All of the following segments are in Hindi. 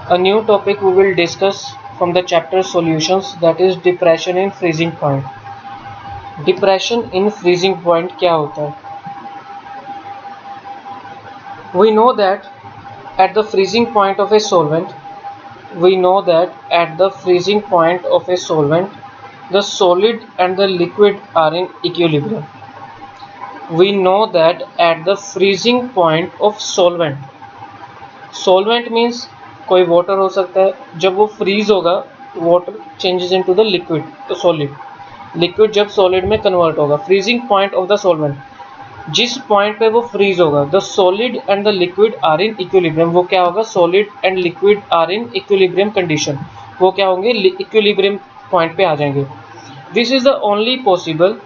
A new topic we will discuss from the chapter solutions, that is depression in freezing point. Depression in freezing point क्या होता है? We know that at the freezing point of a solvent, the solid and the liquid are in equilibrium. We know that at the freezing point of solvent means कोई वाटर हो सकता है, जब वो फ्रीज होगा water changes into the liquid, तो सॉलिड, लिक्विड जब सॉलिड में कन्वर्ट होगा. Freezing point of the solvent, जिस पॉइंट पे वो फ्रीज होगा, the solid and the liquid are in equilibrium. वो क्या होगा? Solid and liquid are in equilibrium condition. वो क्या होंगे? इक्विलिब्रियम पॉइंट पे आ जाएंगे. This is the only possible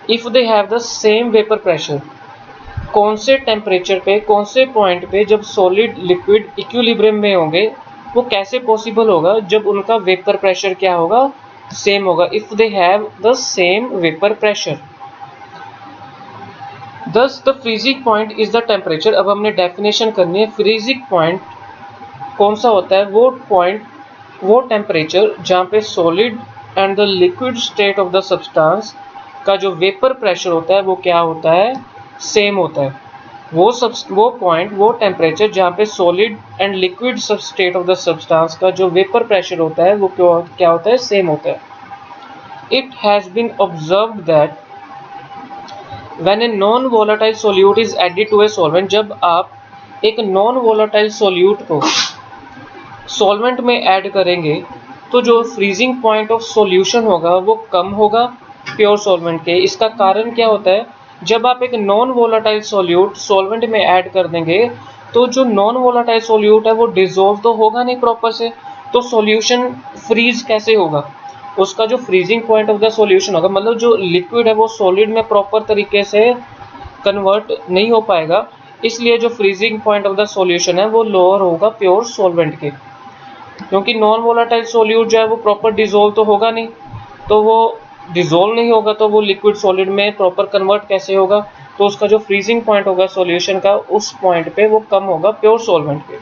if they have the same vapour pressure. कौन से टेम्परेचर पे, कौन से पॉइंट पे जब सॉलिड लिक्विड इक्विलिब्रियम में होंगे, वो कैसे पॉसिबल होगा? जब उनका वेपर प्रेशर क्या होगा? सेम होगा. If they have the same vapour pressure. Thus the freezing point is the temperature. अब हमने डेफिनेशन करनी है. फ्रीजिंग पॉइंट कौन सा होता है? वो पॉइंट, वो टेम्परेचर जहाँ पे solid and the liquid state of the substance का जो वेपर प्रेशर होता है वो क्या होता है? सेम होता है. वो पॉइंट, वो टेम्परेचर जहाँ पे solid and liquid state of the substance का जो वेपर प्रेशर होता है वो क्या होता है? सेम होता है. It has been observed that when a non volatile solute is added to a solvent. जब आप एक नॉन वोलेटाइल सोल्यूट को सॉल्वेंट में ऐड करेंगे तो जो फ्रीजिंग पॉइंट ऑफ सॉल्यूशन होगा वो कम होगा प्योर सॉल्वेंट के. इसका कारण क्या होता है? जब आप एक नॉन वोलेटाइल सोल्यूट सॉल्वेंट में ऐड कर देंगे तो जो नॉन वोलेटाइल सोल्यूट है वो डिसॉल्व तो होगा नहीं प्रॉपर से, तो सॉल्यूशन फ्रीज कैसे होगा? उसका जो freezing point of the solution होगा, मतलब जो लिक्विड है वो सॉलिड में प्रॉपर तरीके से कन्वर्ट नहीं हो पाएगा. इसलिए जो freezing point of the solution है वो लोअर होगा प्योर सॉल्वेंट के, क्योंकि नॉन वोलेटाइल सोल्यूट जो है वो प्रॉपर डिसॉल्व तो होगा नहीं, तो वो डिसॉल्व नहीं होगा तो वो लिक्विड सॉलिड में प्रॉपर कन्वर्ट कैसे होगा? तो उसका जो फ्रीजिंग पॉइंट होगा सॉल्यूशन का, उस पॉइंट पे वो कम होगा प्योर सॉल्वेंट पे.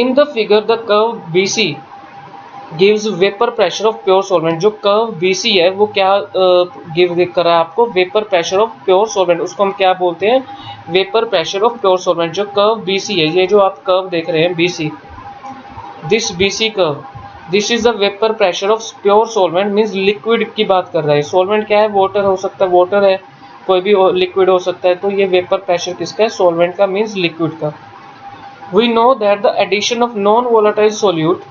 In the figure the curve BC gives vapour pressure of pure solvent. जो कर्व BC है वो क्या गिव कर रहा है आपको? Vapour pressure of pure solvent. उसको हम क्या बोलते हैं? Vapour pressure of pure solvent. जो कर्व BC है, ये जो आप कर्व देख रहे हैं BC, this BC curve, this is the vapour pressure of pure solvent. Means liquid की बात कर रहा है. सॉल्वेंट क्या है? वाटर हो सकता है, वाटर है, कोई भी लिक्विड हो सकता है. तो ये वेपर प्रेशर किसका है? सॉल्वेंट का, मीन्स लिक्विड का. We know that the addition of non volatile solute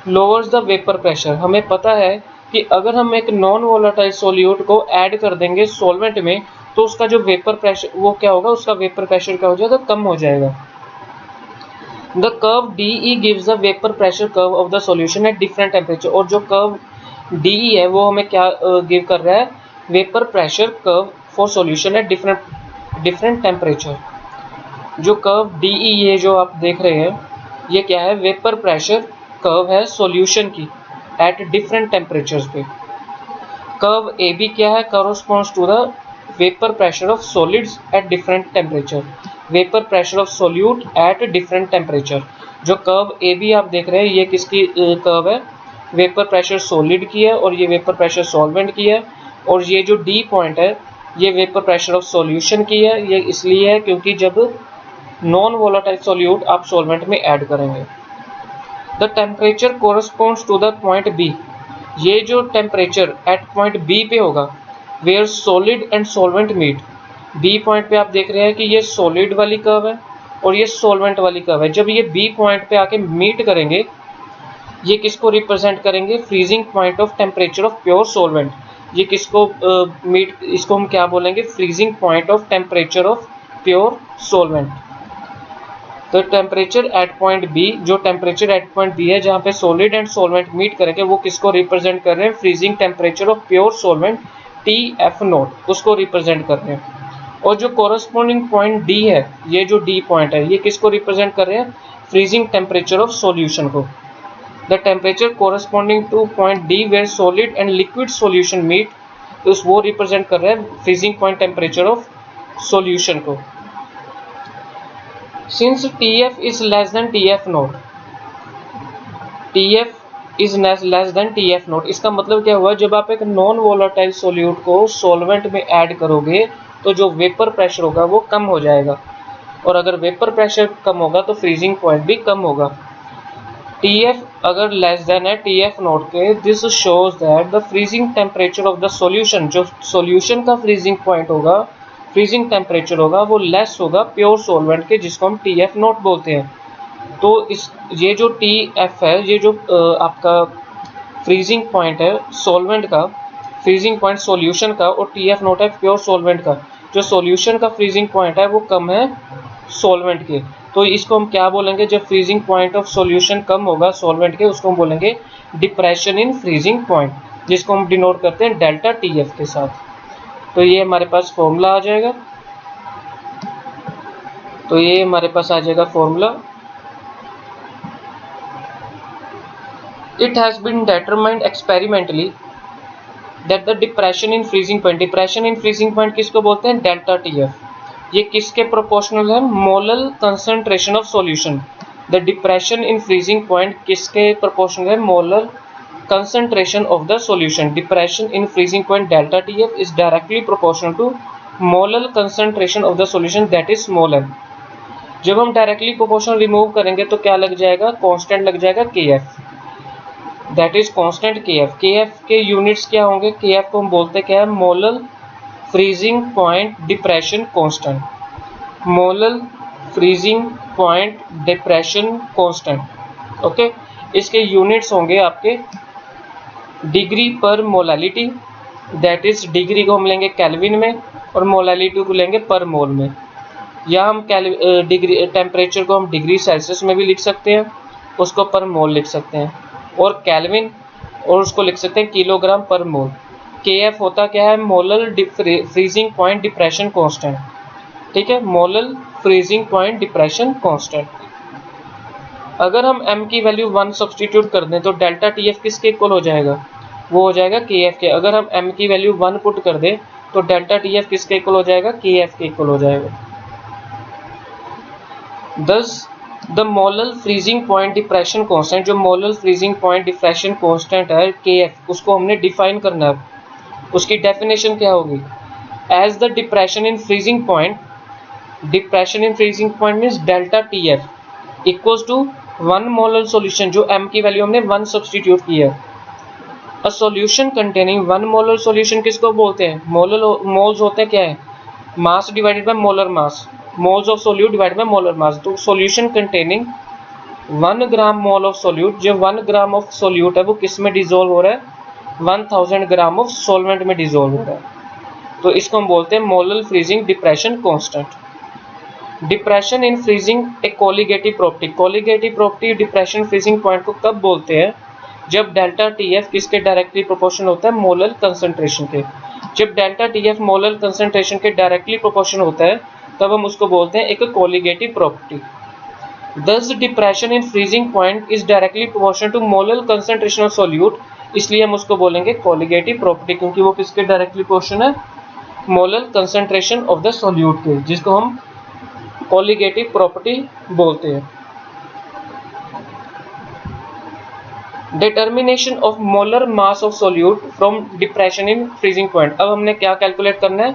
lowers the vapour pressure. हमें पता है कि अगर हम एक नॉन वोलेटाइल सोल्यूट को ऐड कर देंगे सॉल्वेंट में तो उसका जो वेपर प्रेशर वो क्या होगा? उसका वेपर प्रेशर क्या हो जाएगा? कम हो जाएगा. The curve DE gives the vapor pressure curve of the solution at different temperature. और जो curve DE है वो हमें क्या गिव कर रहा है? Vapour pressure curve for solution at different temperature. जो कर्व DE ये जो आप देख रहे हैं ये क्या है? वेपर प्रेशर कर्व है सॉल्यूशन की एट डिफरेंट टेम्परेचर्स पे. कर्व AB क्या है? Corresponds to the vapour pressure of solids at different temperature. Vapour pressure of solute at different temperature. जो कर्व AB आप देख रहे हैं ये किसकी कर्व है? वेपर प्रेशर सॉलिड की है और ये वेपर प्रेशर सॉल्वेंट की है. और ये जो D पॉइंट है ये वेपर प्रेशर ऑफ सॉल्यूशन की है. ये इसलिए है क्योंकि जब नॉन वोलेटाइल सॉल्यूट आप सॉल्वेंट में ऐड करेंगे. The temperature corresponds to the point B. ये जो टेम्परेचर एट पॉइंट B पे होगा where solid and solvent meet. B point पे आप देख रहे हैं कि ये सॉलिड वाली कर्व है और ये सॉल्वेंट वाली कर्व है. जब ये B पॉइंट पे आके मीट करेंगे ये किसको रिप्रेजेंट करेंगे? Freezing point of temperature of pure solvent. ये किसको मीट, इसको हम क्या बोलेंगे? Freezing point of temperature of pure solvent. तो टेम्परेचर एट पॉइंट B, जो टेम्परेचर एट पॉइंट B है जहाँ पे सॉलिड एंड सॉल्वेंट मीट करेंगे वो किसको रिप्रेजेंट कर रहे हैं? Freezing temperature of pure solvent TF0 उसको रिप्रेजेंट कर रहे हैं. और जो कोरस्पॉन्डिंग पॉइंट D है, ये जो D पॉइंट है ये किसको रिप्रेजेंट कर रहे हैं? फ्रीजिंग टेम्परेचर ऑफ सॉल्यूशन को. The temperature corresponding to point D where solid and liquid solution meet, तो वो रिप्रेजेंट कर रहे हैं freezing point temperature of solution को. Since TF is less than TF naught, TF is less than TF naught, इसका मतलब क्या हुआ, जब आप एक नॉन वोलेटाइल सोल्यूट को सॉल्वेंट में ऐड करोगे तो जो वेपर प्रेशर होगा वो कम हो जाएगा, और अगर वेपर प्रेशर कम होगा तो फ्रीजिंग पॉइंट भी कम होगा। TF अगर लेस देन है TF नोट के, this shows that the freezing temperature of the solution, जो सॉल्यूशन का फ्रीजिंग पॉइंट होगा, फ्रीजिंग टेम्परेचर होगा, वो लेस होगा प्योर सॉल्वेंट के, जिसको हम TF नोट बोलते हैं। तो इस ये जो TF है, ये जो आपका फ्रीजिंग पॉइंट है सॉल्वेंट का, फ्रीजिंग पॉइंट सॉल्यूशन का, और TF नोट है प्योर सॉल्वेंट का। जो सॉल्यूशन का फ्रीजिंग पॉइंट है वो कम है सॉल्वेंट के, तो इसको हम क्या बोलेंगे, जब फ्रीजिंग पॉइंट ऑफ सॉल्यूशन कम होगा सॉल्वेंट के, उसको हम बोलेंगे डिप्रेशन इन फ्रीजिंग पॉइंट, जिसको हम डिनोट करते हैं डेल्टा TF के साथ। तो ये हमारे पास फॉर्मूला आ जाएगा, तो ये हमारे पास आ जाएगा formula. It has been determined experimentally that the depression in freezing point, depression in freezing point किसको बोलते हैं, डेल्टा TF, ये किसके प्रोपोर्शनल है, molal concentration of solution. The depression in freezing point किसके प्रोपोर्शनल है, molal concentration of the solution. Depression in freezing point delta TF is directly proportional to molar concentration of the solution, that is mol m। जब हम डायरेक्टली प्रोपोर्शनल रिमूव करेंगे तो क्या लग जाएगा, कांस्टेंट लग जाएगा KF, that is constant KF। KF के यूनिट्स क्या होंगे, KF को हम बोलते क्या है, molar freezing point depression constant, molar freezing point depression constant. Okay, इसके यूनिट्स होंगे आपके डिग्री पर मोलालिटी, दैट इज डिग्री को हम लेंगे केल्विन में और मोलालिटी को लेंगे पर मोल में, या हम डिग्री टेम्परेचर को हम डिग्री सेल्सियस में भी लिख सकते हैं, उसको पर मोल लिख सकते हैं, और केल्विन, और उसको लिख सकते हैं किलोग्राम पर मोल। KF होता क्या है, molar freezing point depression constant, ठीक है, molar freezing point depression constant. अगर हम m की वैल्यू 1 सब्सटीट्यूट कर दें तो डेल्टा TF किसके इक्वल हो जाएगा, वो हो जाएगा KF के। अगर हम m की वैल्यू 1 पुट कर दें तो डेल्टा TF किसके इक्वल हो जाएगा, KF के इक्वल हो जाएगा। Thus the molar freezing point depression constant, जो molar freezing point depression constant है KF, उसको हमने डिफाइन करना है। उसकी डेफिनेशन क्या होगी, as the depression in freezing point, depression in freezing point means delta TF equals to 1 molar solution, जो m की वैल्यू हमने 1 सब्सटीट्यूट की है। A solution containing 1 molar solution किसको बोलते हैं, मोल्स होते हैं क्या है, mass divided by molar mass, moles of solute divided by molar mass. तो solution containing 1 gram mole of solute, जो 1 ग्राम ऑफ सोल्यूट है वो किस में डिसॉल्व हो रहा है, 1000 ग्राम ऑफ सॉल्वेंट में डिसॉल्व हो रहा है, तो इसको हम बोलते हैं molar freezing depression constant. Depression in freezing एक colligative property, colligative property depression freezing point को कब बोलते हैं, जब डेल्टा TF किसके डायरेक्टली प्रोपोर्शनल होता है, मोलर कंसंट्रेशन के। जब डेल्टा TF मोलर कंसंट्रेशन के डायरेक्टली प्रोपोर्शनल होता है तब हम उसको बोलते हैं एक colligative property. Thus depression in freezing point is directly proportional to molar concentration of solute, इसलिए हम उसको बोलेंगे कोलिगेटिव प्रॉपर्टी, क्योंकि वो किसके डायरेक्टली प्रोपोर्शनल है, molar concentration of the solute के, जिसको हम कोलिगेटिव प्रॉपर्टी बोलते हैं। Determination of molar mass of solute from depression in freezing point. अब हमने क्या कैलकुलेट करना है,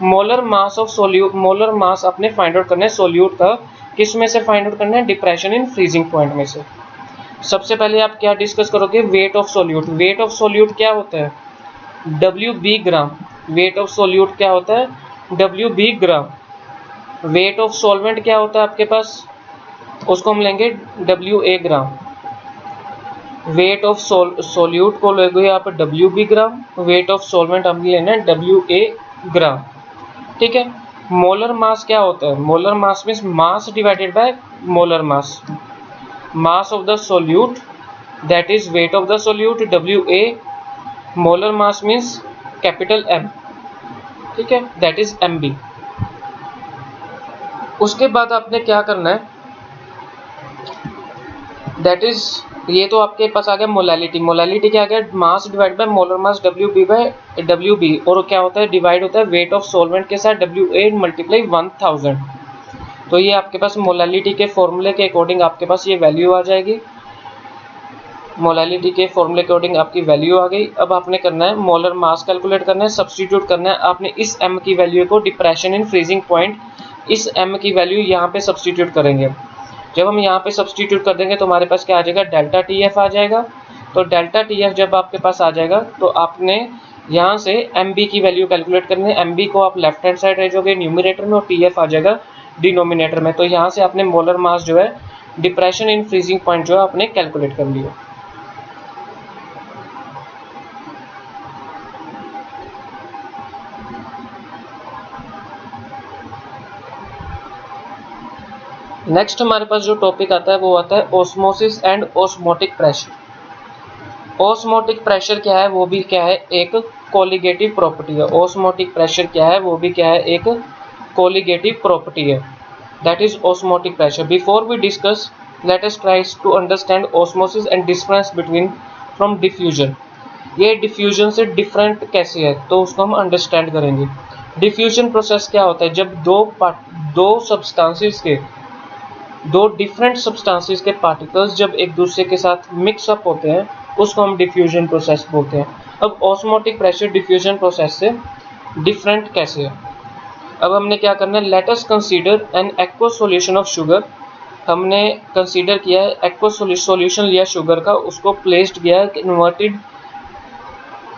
molar mass of solute, molar mass अपने फाइंड आउट करना है सोल्यूट का, किस में से फाइंड आउट करना है, डिप्रेशन इन फ्रीजिंग पॉइंट में से। सबसे पहले आप क्या डिस्कस करोगे, weight of solute. Weight of solute क्या होता है, WB gram. Weight of solute क्या होता है, WB gram. Weight of solvent क्या होता है आपके पास, उसको हम लेंगे WA gram. Weight of solute को लेंगे आप WB gram, weight of solvent हम लेना है WA ग्राम, ठीक है। मोलर मास क्या होता है, molar mass means mass divided by molar mass, mass of the solute that is weight of the solute WA, molar mass means capital M, ठीक है, दैट इज MB। उसके बाद आपने क्या करना है, दैट इज, ये तो आपके पास आ गया मोलालिटी। मोलालिटी क्या आ गया, mass divide by molar mass WB by WB, और क्या होता है, डिवाइड होता है वेट ऑफ सॉल्वेंट के साथ WA मल्टीप्लाई 1000। तो ये आपके पास मोलालिटी के फॉर्मूले के अकॉर्डिंग आपके पास ये वैल्यू आ जाएगी। मोलालिटी के फॉर्मूले के अकॉर्डिंग आपकी वैल्यू आ गई। अब आपने करना है मोलर मास कैलकुलेट करना है, सब्सटीट्यूट करना है आपने इस m की वैल्यू को डिप्रेशन इन फ्रीजिंग पॉइंट, इस m की वैल्यू यहाँ पे सब्सटीट्यूट करेंगे। जब हम यहाँ पे सब्सटीट्यूट कर देंगे तो हमारे पास क्या आ जाएगा, डेल्टा TF आ जाएगा। तो डेल्टा TF जब आपके पास आ जाएगा तो आपने यहाँ से MB की वैल्यू कैलकुलेट करनी है। MB को आप लेफ्ट हैंड साइड रखोगे न्यूमरेटर में और TF आ जाएगा डिनोमिनेटर में। तो यहाँ से आपने मोलर मास जो है डिप्रेशन इन फ्रीजिंग पॉइंट जो है आपने कैलकुलेट कर लिया। नेक्स्ट हमारे पास जो टॉपिक आता है वो आता है osmosis and osmotic pressure. Osmotic pressure क्या है, वो भी क्या है, एक कोलिगेटिव प्रॉपर्टी है। ऑस्मोटिक प्रेशर क्या है, वो भी क्या है, एक कोलिगेटिव प्रॉपर्टी है, that is osmotic pressure. Before we discuss let us try to understand osmosis and difference between from diffusion. ये डिफ्यूजन से डिफरेंट कैसे है तो उसको हम अंडरस्टैंड करेंगे। डिफ्यूजन प्रोसेस क्या होता है, जब दो सब्सटेंसेस के, दो डिफरेंट सब्सटेंसेस के पार्टिकल्स जब एक दूसरे के साथ मिक्स अप होते हैं उसको हम डिफ्यूजन प्रोसेस बोलते हैं। अब ऑस्मोटिक प्रेशर डिफ्यूजन प्रोसेस से डिफरेंट कैसे है, अब हमने क्या करना है, let us consider an aqueous solution of sugar. हमने कंसीडर किया है एक्वस सॉल्यूशन लिया शुगर का, उसको प्लेस्ड किया है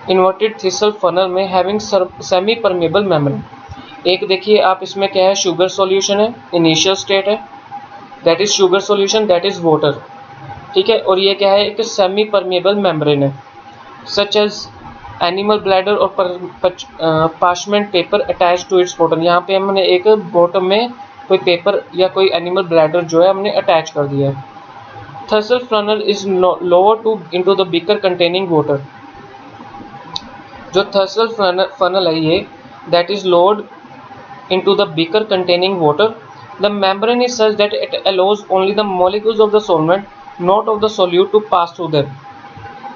इन्वर्टेड थिसल फनल में हैविंग सेमी परमेबल मेम्ब्रेन। एक देखिए आप इसमें क्या है, शुगर सॉल्यूशन है, इनिशियल स्टेट है, that is sugar solution, that is water, ठीक है। और ये क्या है, एक सेमी परमेबल मेम्ब्रेन है, सच एज एनिमल ब्लैडर और parchment paper attach to its bottom. यहाँ पे हमने एक बॉटम में कोई पेपर या कोई एनिमल ब्लैडर जो है हमने अटैच कर दिया है। Thistle funnel is lower to into the beaker containing water. जो थर्सल फनल है ये, that is lowered into the beaker containing water. The membrane is such that it allows only the molecules of the solvent, not of the solute, to pass through them.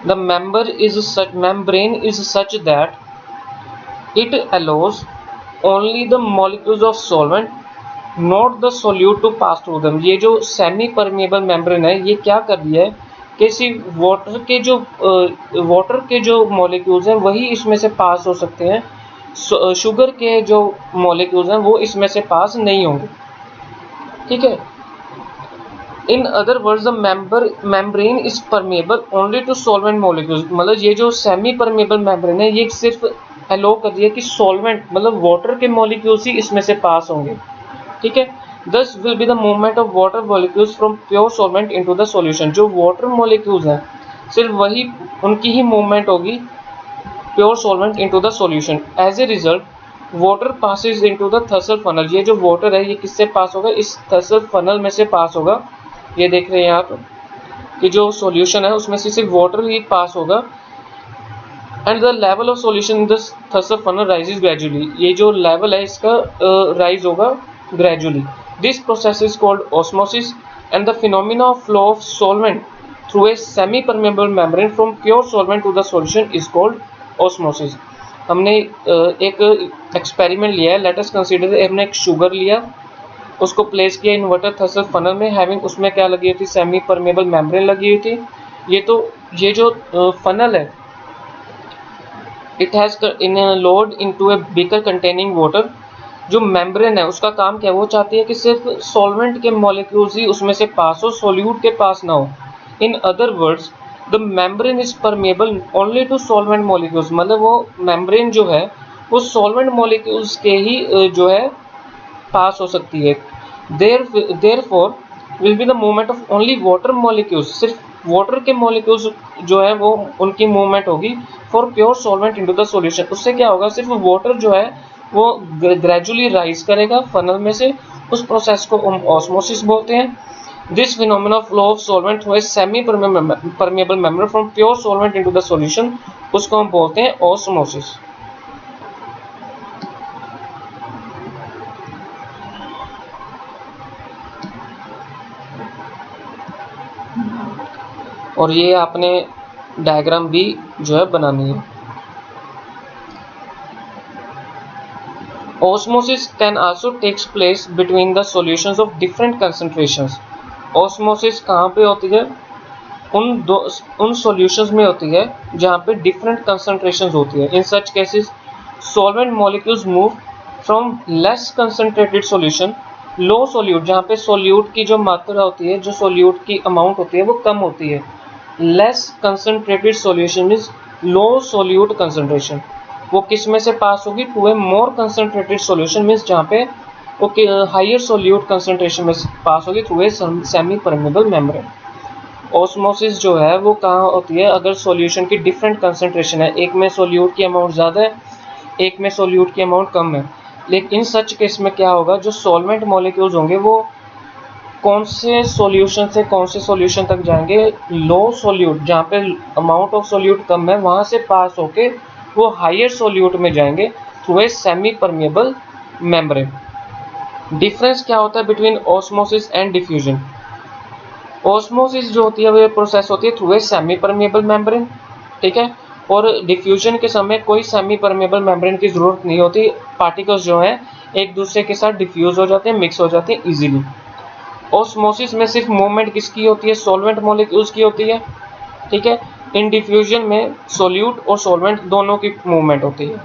The membrane is such that it allows only the molecules of solvent, not the solute, to pass through them. ये जो सेमी परमेबल मेम्ब्रेन है ये क्या कर रही है कि सिर्फ वाटर के जो मॉलिक्यूल्स हैं वही इसमें से पास हो सकते हैं, शुगर के जो मॉलिक्यूल्स हैं वो इसमें से पास नहीं होंगे, ठीक है। In other words the membrane is permeable only to solvent molecules. मतलब ये जो सेमी परमेबल मेम्ब्रेन है ये सिर्फ अलो कर दिया कि सॉल्वेंट मतलब वाटर के मॉलिक्यूल्स ही इसमें से पास होंगे, ठीक है। Thus will be the movement of water molecules from pure solvent into the solution. जो वाटर मॉलिक्यूल्स हैं सिर्फ वही उनकी ही मूवमेंट होगी pure solvent into the solution. As a result water passes into the thistle funnel. ये जो वाटर है ये किससे पास होगा, इस थर्सल फनल में से पास होगा। ये देख रहे हैं आप कि जो सॉल्यूशन है उसमें से सिर्फ वाटर ही पास होगा। And the level of solution in the thistle funnel rises gradually. ये जो लेवल है इसका राइज होगा gradually. This process is called osmosis and the phenomena of flow of solvent through a semi permeable membrane from pure solvent to the solution is called osmosis. हमने एक एक्सपेरिमेंट लिया है, लेट अस कंसीडर, हमने एक शुगर लिया, उसको प्लेस किया इन्वर्टर थर्सल फनल में, हैविंग उसमें क्या लगी हुई थी, सेमी परमेबल मेम्ब्रेन लगी हुई थी। ये जो फनल है it has in load into a beaker containing water. जो मेम्ब्रेन है उसका काम क्या है, वो चाहती है कि सिर्फ सॉल्वेंट के मॉलिक्यूल्स ही उसमें से पास हो, सोल्यूट के पास ना हो। In other words the membrane is permeable only to solvent molecules. मतलब वो मेम्ब्रेन जो है वो सॉल्वेंट मॉलिक्यूल्स के ही जो है पास हो सकती है। Therefore will be the movement of only water molecules. सिर्फ वाटर के मॉलिक्यूल्स जो है वो उनकी मूवमेंट होगी for pure solvent into the solution. उससे क्या होगा, सिर्फ वाटर जो है वो ग्रेजुअली राइज करेगा फनल में से। उस प्रोसेस को हम ऑस्मोसिस बोलते हैं। This phenomena flow of solvent through a semi-permeable membrane from pure solvent into the solution उसको हम बोलते हैं osmosis। और ये आपने डायग्राम भी जो है बनानी है। Osmosis can also takes place between the solutions of different concentrations. Osmosis कहाँ पे होती है? उन सॉल्यूशंस में होती है जहाँ पे डिफरेंट कंसंट्रेशंस होती है. In such cases solvent molecules move from less concentrated solution low solute, जहाँ पे सोल्यूट की जो मात्रा होती है, जो सोल्यूट की अमाउंट होती है वो कम होती है. Less concentrated solution means low solute concentration. वो किस में से पास होगी? To a more concentrated solution means जहाँ पे वो हायर सोल्यूट कंसंट्रेशन में पास होगी through a semi permeable membrane. Osmosis जो है वो कहाँ होती है? अगर सॉल्यूशन की डिफरेंट कंसंट्रेशन है, एक में सोल्यूट की अमाउंट ज़्यादा है, एक में सोल्यूट की अमाउंट कम है. लेकिन इन सच केस में क्या होगा? जो सॉल्वेंट मॉलिक्यूल्स होंगे वो कौन से सॉल्यूशन से कौन से सॉल्यूशन तक जाएंगे? लो सोल्यूट, जहाँ पे अमाउंट ऑफ सोल्यूट कम है, वहाँ से पास होके वो हायर सोल्यूट में जाएंगे through a semi permeable membrane. Difference क्या होता है between osmosis and diffusion? Osmosis जो होती है वो प्रोसेस होती है through a semi permeable membrane, ठीक है. और डिफ्यूजन के समय कोई सेमी परमेबल मेम्ब्रेन की ज़रूरत नहीं होती. पार्टिकल्स जो हैं एक दूसरे के साथ डिफ्यूज हो जाते हैं, मिक्स हो जाते हैं इजीली. ऑस्मोसिस में सिर्फ मूवमेंट किसकी होती है? सॉल्वेंट मॉलिक्यूल्स की होती है, ठीक है. इन डिफ्यूजन में सोल्यूट और सॉल्वेंट दोनों की मूवमेंट होती है.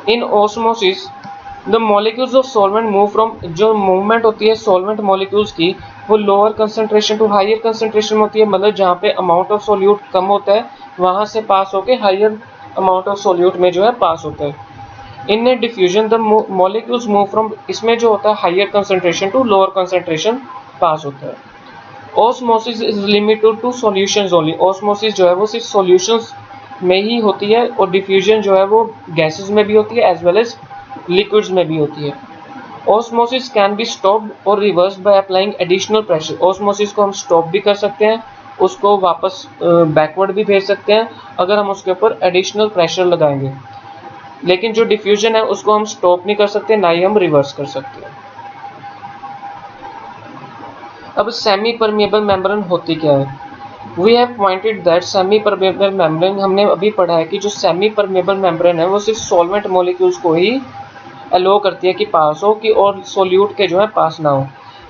In osmosis the molecules of solvent move from, जो मूवमेंट होती है सॉल्वेंट मॉलिक्यूल्स की वो lower concentration to higher concentration होती है. मतलब जहाँ पे अमाउंट ऑफ सोल्यूट कम होता है वहाँ से पास होके हायर अमाउंट ऑफ सोल्यूट में जो है पास होता है. In diffusion the molecules move from, इसमें जो होता है higher concentration to lower concentration pass होता है. Osmosis is limited to solutions only. Osmosis जो है वो सिर्फ सॉल्यूशंस में ही होती है और डिफ्यूजन जो है वो गैसेस में भी होती है एज वेल एज लिक्विड्स में भी होती है. ऑस्मोसिस कैन बी स्टॉप्ड और reversed by applying additional pressure. Osmosis को हम स्टॉप भी कर सकते हैं, उसको वापस बैकवर्ड भी भेज सकते हैं अगर हम उसके ऊपर एडिशनल प्रेशर लगाएंगे. लेकिन जो डिफ्यूजन है उसको हम स्टॉप नहीं कर सकते, ना ही हम रिवर्स कर सकते हैं. अब सेमी परमेबल मेम्ब्रेन होती क्या है? We have pointed that semi permeable membrane, हमने अभी पढ़ा है कि जो सेमी परमेबल मेम्ब्रेन है वो सिर्फ सॉल्वेंट मॉलिक्यूल्स को ही अलो करती है कि पास हो, कि और सोल्यूट के जो है पास ना हो.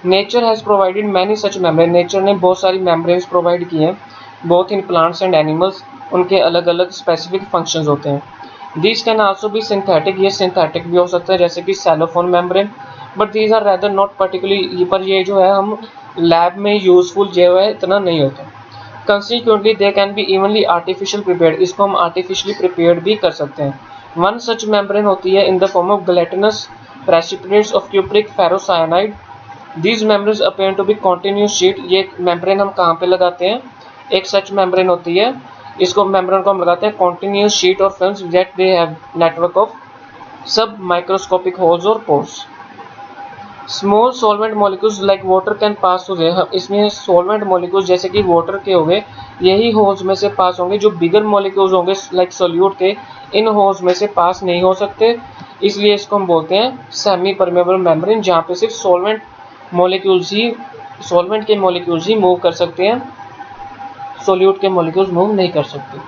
Nature has provided many such membrane. Nature ने बहुत सारी मेम्ब्रेन्स प्रोवाइड की हैं, both in plants and animals. उनके अलग अलग स्पेसिफिक फंक्शंस होते हैं. These can also be synthetic, ये सिंथेटिक भी हो सकता है जैसे कि cellophane membrane, but these are rather not particularly, पर ये जो है हम लैब में यूजफुल जो है इतना नहीं होता. Consequently they can be evenly artificial prepared, इसको हम आर्टिफिशियली प्रिपेयर्ड भी कर सकते हैं. वन सच मेम्ब्रेन होती है in the form of gelatinous precipitates of cupric ferrocyanide. These membranes appear to be continuous sheet. ये मेम्ब्रेन हम कहाँ पे लगाते हैं? एक सच मेम्ब्रेन होती है, इसको मेम्ब्रेन को हम लगाते हैं continuous sheet और films that they have network of sub microscopic holes or pores. Small solvent molecules like water can pass through their. इसमें सॉल्वेंट मॉलिक्यूल्स जैसे कि वाटर के हो गए, यही होल्स में से पास होंगे. जो बिगर मॉलिक्यूल्स होंगे लाइक सोल्यूट के, इन होल्स में से पास नहीं हो सकते, इसलिए इसको हम बोलते हैं सेमी परमेबल मेम्ब्रेन, जहाँ पे सिर्फ सॉल्वेंट के मॉलिक्यूल्स ही मूव कर सकते हैं, सोल्यूट के मॉलिक्यूल्स मूव नहीं कर सकते.